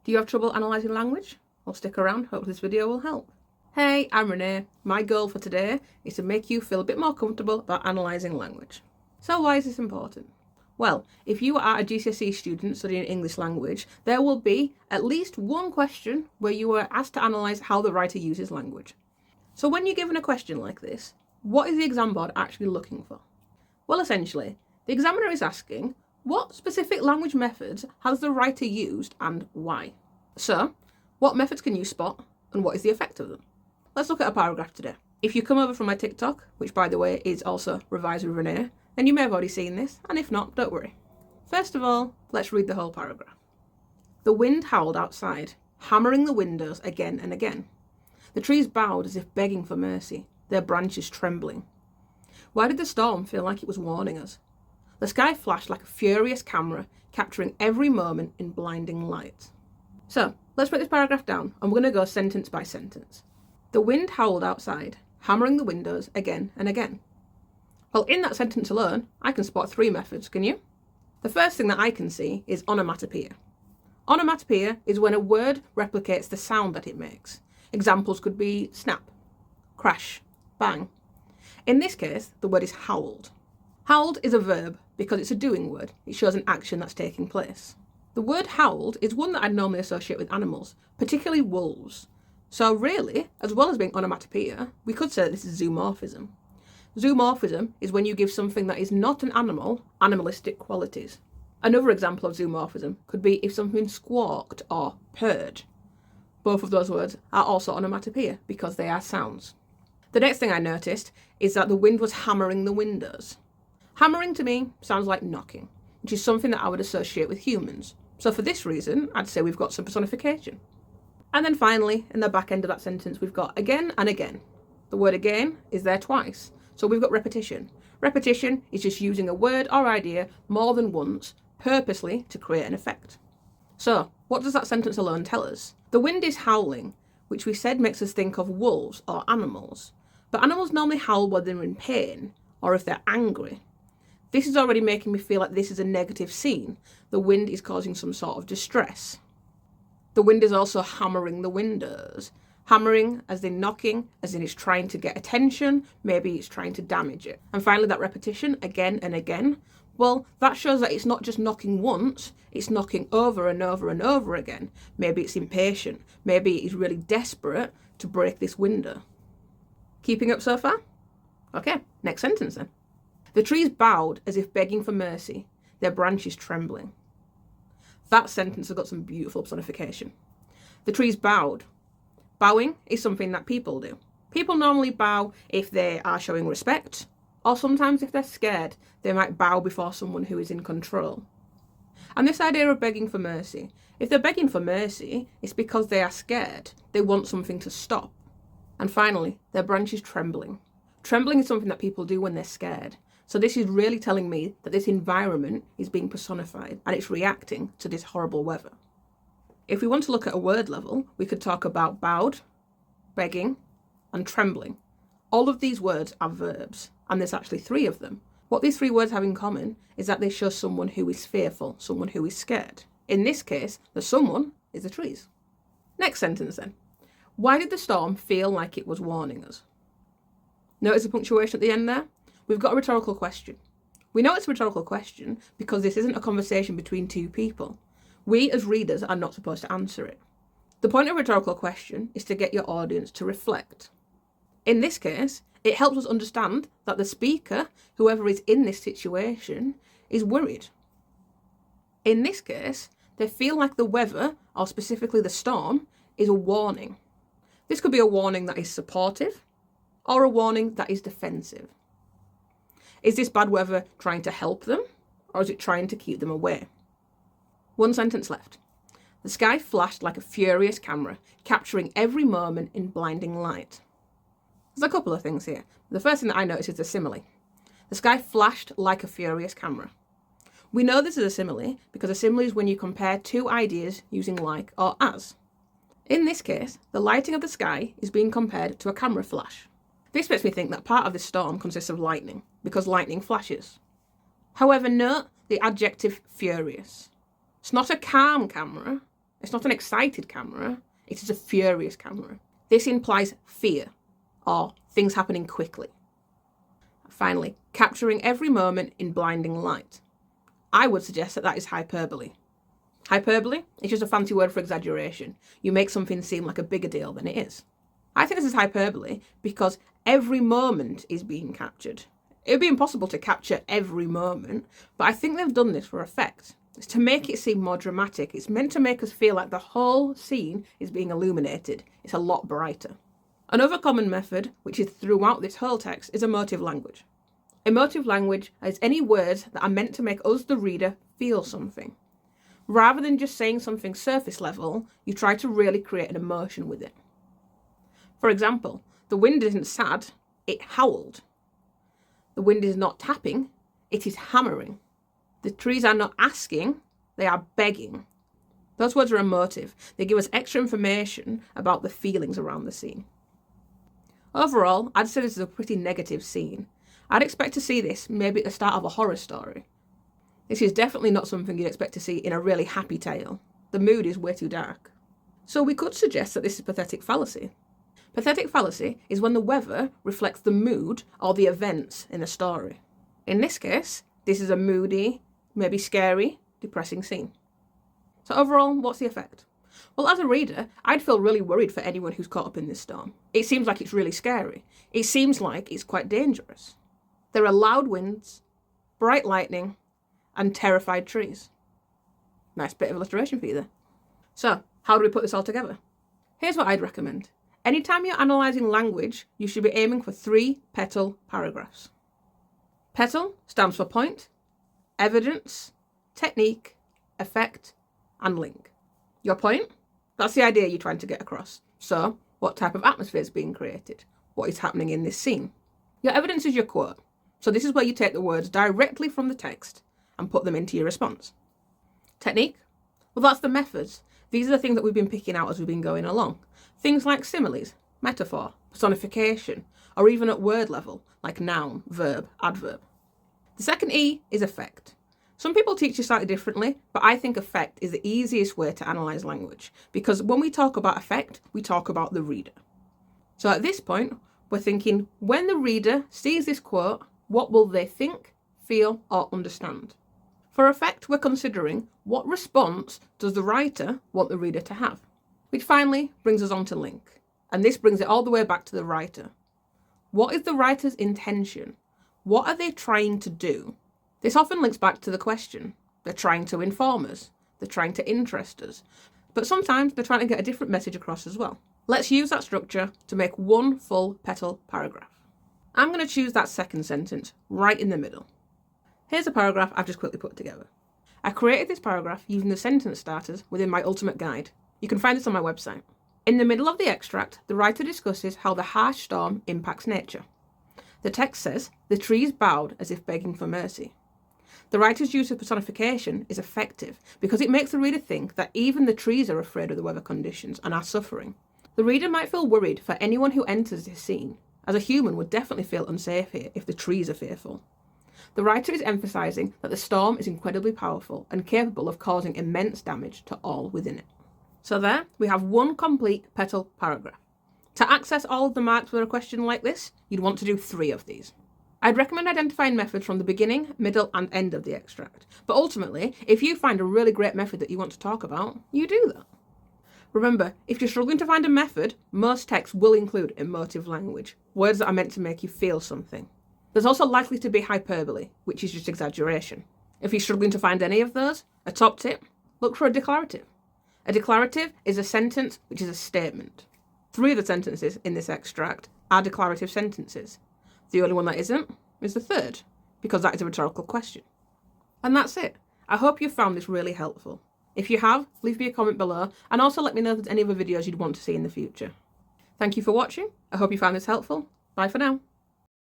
Do you have trouble analysing language? Well, stick around, hope this video will help. Hey, I'm Renaye. My goal for today is to make you feel a bit more comfortable about analysing language. So why is this important? Well, if you are a GCSE student studying English language, there will be at least one question where you are asked to analyse how the writer uses language. So when you're given a question like this, what is the exam board actually looking for? Well, essentially, the examiner is asking, what specific language methods has the writer used and why? So, what methods can you spot and what is the effect of them? Let's look at a paragraph today. If you come over from my TikTok, which by the way is also Revise with Renaye, then you may have already seen this, and if not, don't worry. First of all, let's read the whole paragraph. The wind howled outside, hammering the windows again and again. The trees bowed as if begging for mercy, their branches trembling. Why did the storm feel like it was warning us? The sky flashed like a furious camera, capturing every moment in blinding light. So, let's break this paragraph down, and we're going to go sentence by sentence. The wind howled outside, hammering the windows again and again. Well, in that sentence alone, I can spot three methods, can you? The first thing that I can see is onomatopoeia. Onomatopoeia is when a word replicates the sound that it makes. Examples could be snap, crash, bang. In this case, the word is howled. Howled is a verb because it's a doing word. It shows an action that's taking place. The word howled is one that I'd normally associate with animals, particularly wolves. So really, as well as being onomatopoeia, we could say that this is zoomorphism. Zoomorphism is when you give something that is not an animal, animalistic qualities. Another example of zoomorphism could be if something squawked or purred. Both of those words are also onomatopoeia because they are sounds. The next thing I noticed is that the wind was hammering the windows. Hammering to me sounds like knocking, which is something that I would associate with humans. So for this reason, I'd say we've got some personification. And then finally, in the back end of that sentence, we've got again and again. The word again is there twice. So we've got repetition. Repetition is just using a word or idea more than once, purposely to create an effect. So what does that sentence alone tell us? The wind is howling, which we said makes us think of wolves or animals. But animals normally howl when they're in pain or if they're angry. This is already making me feel like this is a negative scene. The wind is causing some sort of distress. The wind is also hammering the windows. Hammering as in knocking, as in it's trying to get attention, maybe it's trying to damage it. And finally that repetition, again and again, well, that shows that it's not just knocking once, it's knocking over and over and over again. Maybe it's impatient, maybe it's really desperate to break this window. Keeping up so far? Okay, next sentence then. The trees bowed as if begging for mercy, their branches trembling. That sentence has got some beautiful personification. The trees bowed. Bowing is something that people do. People normally bow if they are showing respect, or sometimes if they're scared, they might bow before someone who is in control. And this idea of begging for mercy, if they're begging for mercy, it's because they are scared. They want something to stop. And finally, their branches trembling. Trembling is something that people do when they're scared. So this is really telling me that this environment is being personified and it's reacting to this horrible weather. If we want to look at a word level, we could talk about bowed, begging, and trembling. All of these words are verbs, and there's actually three of them. What these three words have in common is that they show someone who is fearful, someone who is scared. In this case, the someone is the trees. Next sentence then. Why did the storm feel like it was warning us? Notice the punctuation at the end there? We've got a rhetorical question. We know it's a rhetorical question because this isn't a conversation between two people. We as readers are not supposed to answer it. The point of a rhetorical question is to get your audience to reflect. In this case, it helps us understand that the speaker, whoever is in this situation, is worried. In this case, they feel like the weather, or specifically the storm, is a warning. This could be a warning that is supportive, or a warning that is defensive. Is this bad weather trying to help them, or is it trying to keep them away? One sentence left. The sky flashed like a furious camera, capturing every moment in blinding light. There's a couple of things here. The first thing that I noticed is the simile. The sky flashed like a furious camera. We know this is a simile because a simile is when you compare two ideas using like or as. In this case, the lighting of the sky is being compared to a camera flash. This makes me think that part of this storm consists of lightning, because lightning flashes. However, note the adjective furious. It's not a calm camera, It's not an excited camera, it is a furious camera. This implies fear, or things happening quickly. Finally, capturing every moment in blinding light. I would suggest that that is hyperbole. Hyperbole is just a fancy word for exaggeration. You make something seem like a bigger deal than it is. I think this is hyperbole because every moment is being captured. It would be impossible to capture every moment, but I think they've done this for effect. It's to make it seem more dramatic. It's meant to make us feel like the whole scene is being illuminated. It's a lot brighter. Another common method, which is throughout this whole text, is emotive language. Emotive language is any words that are meant to make us, the reader, feel something. Rather than just saying something surface level, you try to really create an emotion with it. For example, the wind isn't sad, it howled. The wind is not tapping, it is hammering. The trees are not asking, they are begging. Those words are emotive. They give us extra information about the feelings around the scene. Overall, I'd say this is a pretty negative scene. I'd expect to see this maybe at the start of a horror story. This is definitely not something you'd expect to see in a really happy tale. The mood is way too dark. So we could suggest that this is pathetic fallacy. Pathetic fallacy is when the weather reflects the mood or the events in a story. In this case, this is a moody, maybe scary, depressing scene. So overall, what's the effect? Well, as a reader, I'd feel really worried for anyone who's caught up in this storm. It seems like it's really scary. It seems like it's quite dangerous. There are loud winds, bright lightning, and terrified trees. Nice bit of illustration for you there. So, how do we put this all together? Here's what I'd recommend. Anytime you're analysing language, you should be aiming for 3 petal paragraphs. Petal stands for point, evidence, technique, effect, and link. Your point? That's the idea you're trying to get across. So, what type of atmosphere is being created? What is happening in this scene? Your evidence is your quote. So this is where you take the words directly from the text and put them into your response. Technique? Well, that's the methods. These are the things that we've been picking out as we've been going along. Things like similes, metaphor, personification, or even at word level, like noun, verb, adverb. The second E is effect. Some people teach it slightly differently, but I think effect is the easiest way to analyse language, because when we talk about effect, we talk about the reader. So at this point, we're thinking, when the reader sees this quote, what will they think, feel, or understand? For effect, we're considering what response does the writer want the reader to have? Which finally brings us on to link. And this brings it all the way back to the writer. What is the writer's intention? What are they trying to do? This often links back to the question. They're trying to inform us. They're trying to interest us. But sometimes they're trying to get a different message across as well. Let's use that structure to make one full petal paragraph. I'm going to choose that second sentence right in the middle. Here's a paragraph I've just quickly put together. I created this paragraph using the sentence starters within my ultimate guide. You can find this on my website. In the middle of the extract, the writer discusses how the harsh storm impacts nature. The text says, the trees bowed as if begging for mercy. The writer's use of personification is effective because it makes the reader think that even the trees are afraid of the weather conditions and are suffering. The reader might feel worried for anyone who enters this scene, as a human would definitely feel unsafe here if the trees are fearful. The writer is emphasising that the storm is incredibly powerful and capable of causing immense damage to all within it. So there, we have one complete petal paragraph. To access all of the marks with a question like this, you'd want to do 3 of these. I'd recommend identifying methods from the beginning, middle, and end of the extract. But ultimately, if you find a really great method that you want to talk about, you do that. Remember, if you're struggling to find a method, most texts will include emotive language, words that are meant to make you feel something. There's also likely to be hyperbole, which is just exaggeration. If you're struggling to find any of those, a top tip, look for a declarative. A declarative is a sentence which is a statement. 3 of the sentences in this extract are declarative sentences. The only one that isn't is the third, because that is a rhetorical question. And that's it. I hope you found this really helpful. If you have, leave me a comment below, and also let me know if there's any other videos you'd want to see in the future. Thank you for watching. I hope you found this helpful. Bye for now.